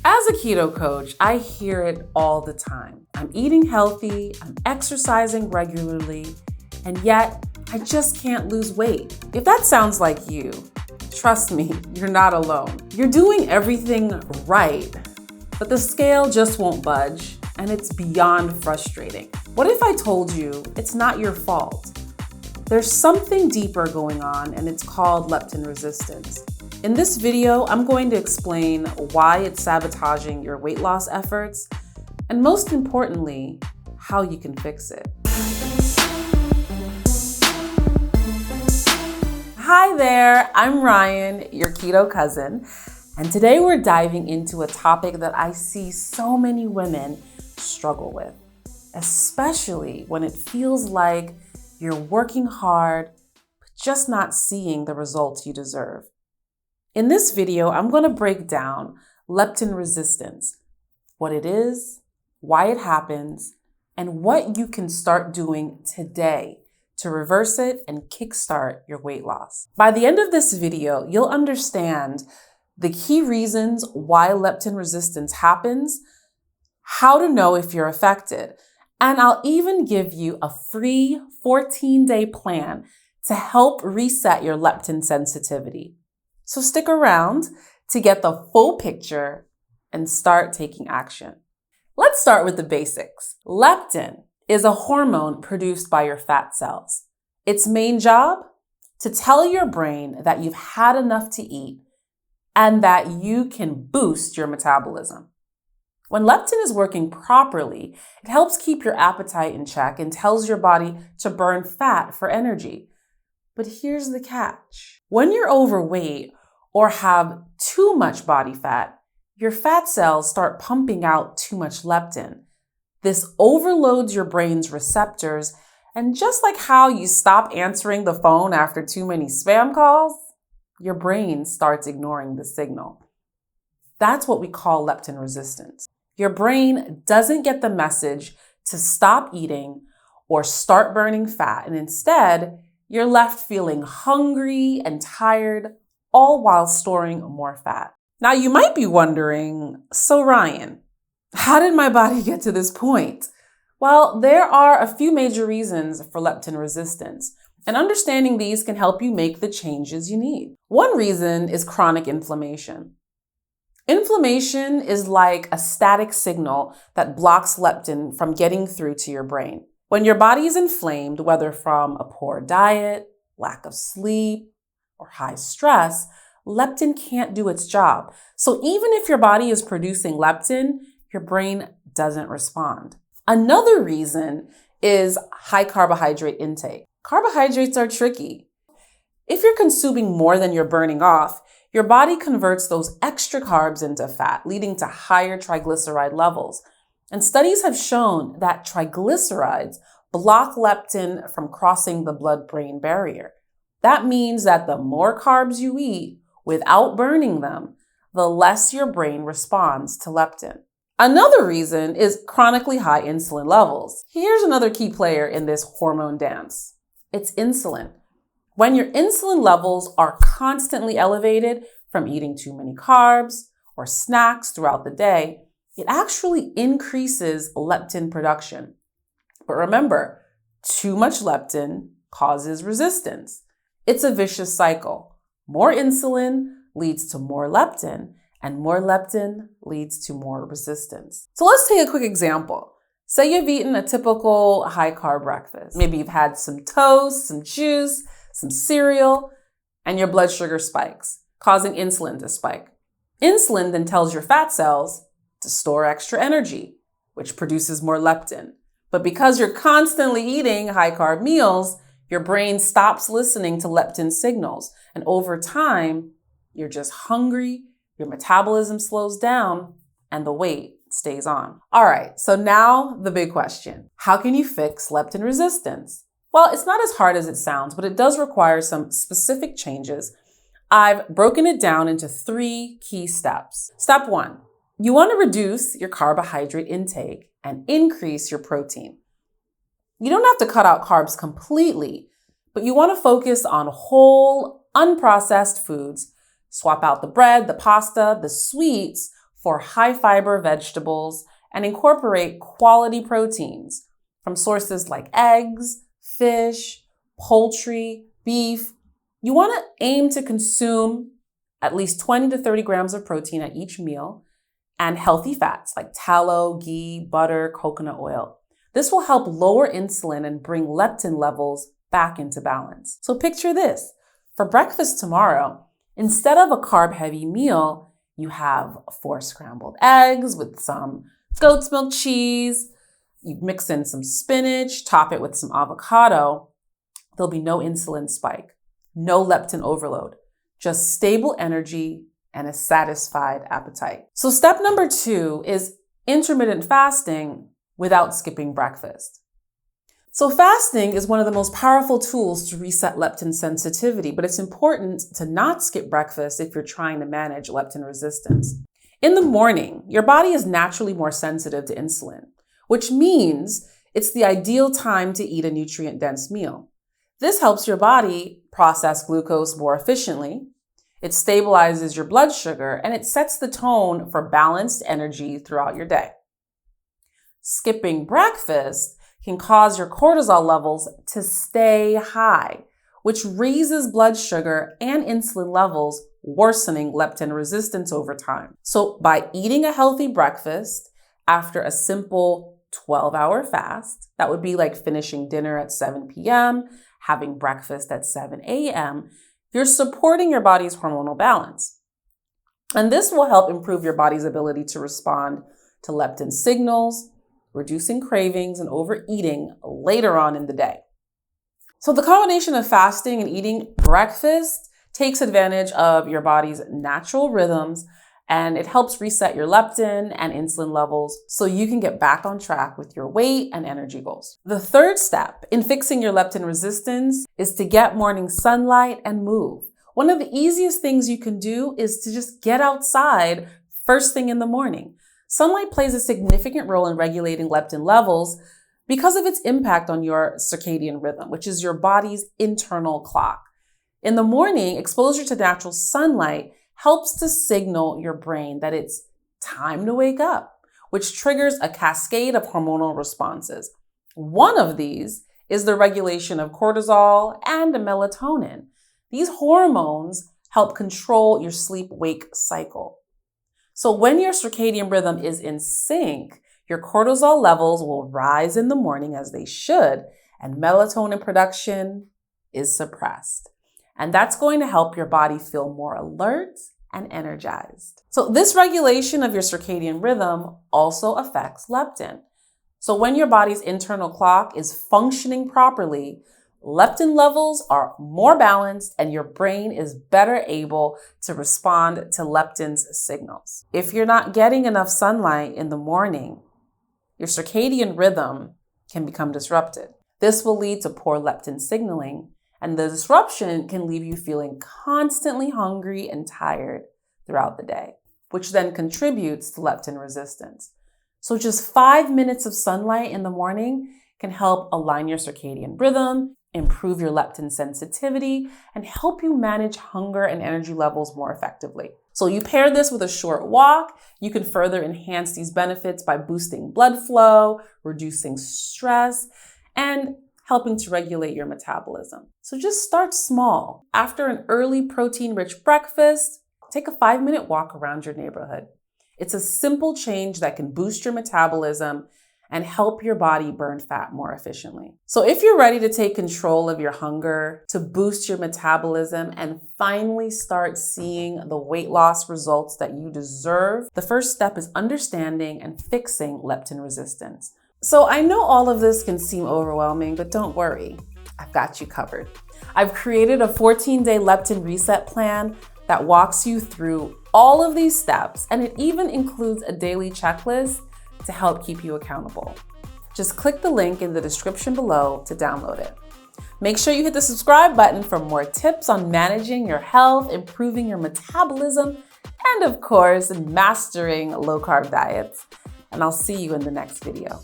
As a keto coach, I hear it all the time. I'm eating healthy, I'm exercising regularly, and yet I just can't lose weight. If that sounds like you, trust me, you're not alone. You're doing everything right, but the scale just won't budge, and it's beyond frustrating. What if I told you it's not your fault? There's something deeper going on, and it's called leptin resistance. In this video, I'm going to explain why it's sabotaging your weight loss efforts, and most importantly, how you can fix it. Hi there, I'm Ryan, your keto cousin, and today we're diving into a topic that I see so many women struggle with, especially when it feels like you're working hard, but just not seeing the results you deserve. In this video, I'm going to break down leptin resistance, what it is, why it happens, and what you can start doing today to reverse it and kickstart your weight loss. By the end of this video, you'll understand the key reasons why leptin resistance happens, how to know if you're affected, and I'll even give you a free 14-day plan to help reset your leptin sensitivity. So stick around to get the full picture and start taking action. Let's start with the basics. Leptin is a hormone produced by your fat cells. Its main job? To tell your brain that you've had enough to eat and that you can boost your metabolism. When leptin is working properly, it helps keep your appetite in check and tells your body to burn fat for energy. But here's the catch. When you're overweight or have too much body fat, your fat cells start pumping out too much leptin. This overloads your brain's receptors, and just like how you stop answering the phone after too many spam calls, your brain starts ignoring the signal. That's what we call leptin resistance. Your brain doesn't get the message to stop eating or start burning fat, and instead, you're left feeling hungry and tired, all while storing more fat. Now, you might be wondering, so Ryan, how did my body get to this point? Well, there are a few major reasons for leptin resistance, and understanding these can help you make the changes you need. One reason is chronic inflammation. Inflammation is like a static signal that blocks leptin from getting through to your brain. When your body is inflamed, whether from a poor diet, lack of sleep, or high stress, leptin can't do its job. So even if your body is producing leptin, your brain doesn't respond. Another reason is high carbohydrate intake. Carbohydrates are tricky. If you're consuming more than you're burning off, your body converts those extra carbs into fat, leading to higher triglyceride levels. And studies have shown that triglycerides block leptin from crossing the blood-brain barrier. That means that the more carbs you eat without burning them, the less your brain responds to leptin. Another reason is chronically high insulin levels. Here's another key player in this hormone dance. It's insulin. When your insulin levels are constantly elevated from eating too many carbs or snacks throughout the day, it actually increases leptin production. But remember, too much leptin causes resistance. It's a vicious cycle. More insulin leads to more leptin, and more leptin leads to more resistance. So let's take a quick example. Say you've eaten a typical high-carb breakfast. Maybe you've had some toast, some juice, some cereal, and your blood sugar spikes, causing insulin to spike. Insulin then tells your fat cells to store extra energy, which produces more leptin. But because you're constantly eating high-carb meals, your brain stops listening to leptin signals. And over time, you're just hungry, your metabolism slows down, and the weight stays on. All right, so now the big question. How can you fix leptin resistance? Well, it's not as hard as it sounds, but it does require some specific changes. I've broken it down into 3 key steps. Step 1, you want to reduce your carbohydrate intake and increase your protein. You don't have to cut out carbs completely, but you want to focus on whole, unprocessed foods. Swap out the bread, the pasta, the sweets for high fiber vegetables and incorporate quality proteins from sources like eggs, fish, poultry, beef. You want to aim to consume at least 20 to 30 grams of protein at each meal and healthy fats like tallow, ghee, butter, coconut oil. This will help lower insulin and bring leptin levels back into balance. So picture this. For breakfast tomorrow, instead of a carb-heavy meal, you have 4 scrambled eggs with some goat's milk cheese. You mix in some spinach, top it with some avocado. There'll be no insulin spike, no leptin overload, just stable energy and a satisfied appetite. So step number 2 is intermittent fasting without skipping breakfast. So fasting is one of the most powerful tools to reset leptin sensitivity, but it's important to not skip breakfast if you're trying to manage leptin resistance. In the morning, your body is naturally more sensitive to insulin, which means it's the ideal time to eat a nutrient-dense meal. This helps your body process glucose more efficiently. It stabilizes your blood sugar, and it sets the tone for balanced energy throughout your day. Skipping breakfast can cause your cortisol levels to stay high, which raises blood sugar and insulin levels, worsening leptin resistance over time. So by eating a healthy breakfast after a simple 12-hour fast, that would be like finishing dinner at 7 p.m., having breakfast at 7 a.m., you're supporting your body's hormonal balance. And this will help improve your body's ability to respond to leptin signals, reducing cravings and overeating later on in the day. So the combination of fasting and eating breakfast takes advantage of your body's natural rhythms, and it helps reset your leptin and insulin levels so you can get back on track with your weight and energy goals. The third step in fixing your leptin resistance is to get morning sunlight and move. One of the easiest things you can do is to just get outside first thing in the morning. Sunlight plays a significant role in regulating leptin levels because of its impact on your circadian rhythm, which is your body's internal clock. In the morning, exposure to natural sunlight helps to signal your brain that it's time to wake up, which triggers a cascade of hormonal responses. One of these is the regulation of cortisol and melatonin. These hormones help control your sleep-wake cycle. So when your circadian rhythm is in sync, your cortisol levels will rise in the morning as they should, and melatonin production is suppressed. And that's going to help your body feel more alert and energized. So this regulation of your circadian rhythm also affects leptin. So when your body's internal clock is functioning properly, leptin levels are more balanced and your brain is better able to respond to leptin's signals. If you're not getting enough sunlight in the morning, your circadian rhythm can become disrupted. This will lead to poor leptin signaling, and the disruption can leave you feeling constantly hungry and tired throughout the day, which then contributes to leptin resistance. So just 5 minutes of sunlight in the morning can help align your circadian rhythm, improve your leptin sensitivity, and help you manage hunger and energy levels more effectively. So you pair this with a short walk, you can further enhance these benefits by boosting blood flow, reducing stress, and helping to regulate your metabolism. So just start small. After an early protein-rich breakfast, take a 5-minute walk around your neighborhood. It's a simple change that can boost your metabolism and help your body burn fat more efficiently. So if you're ready to take control of your hunger, to boost your metabolism, and finally start seeing the weight loss results that you deserve, the first step is understanding and fixing leptin resistance. So I know all of this can seem overwhelming, but don't worry, I've got you covered. I've created a 14-day Leptin Reset Plan that walks you through all of these steps, and it even includes a daily checklist to help keep you accountable. Just click the link in the description below to download it. Make sure you hit the subscribe button for more tips on managing your health, improving your metabolism, and of course, mastering low-carb diets. And I'll see you in the next video.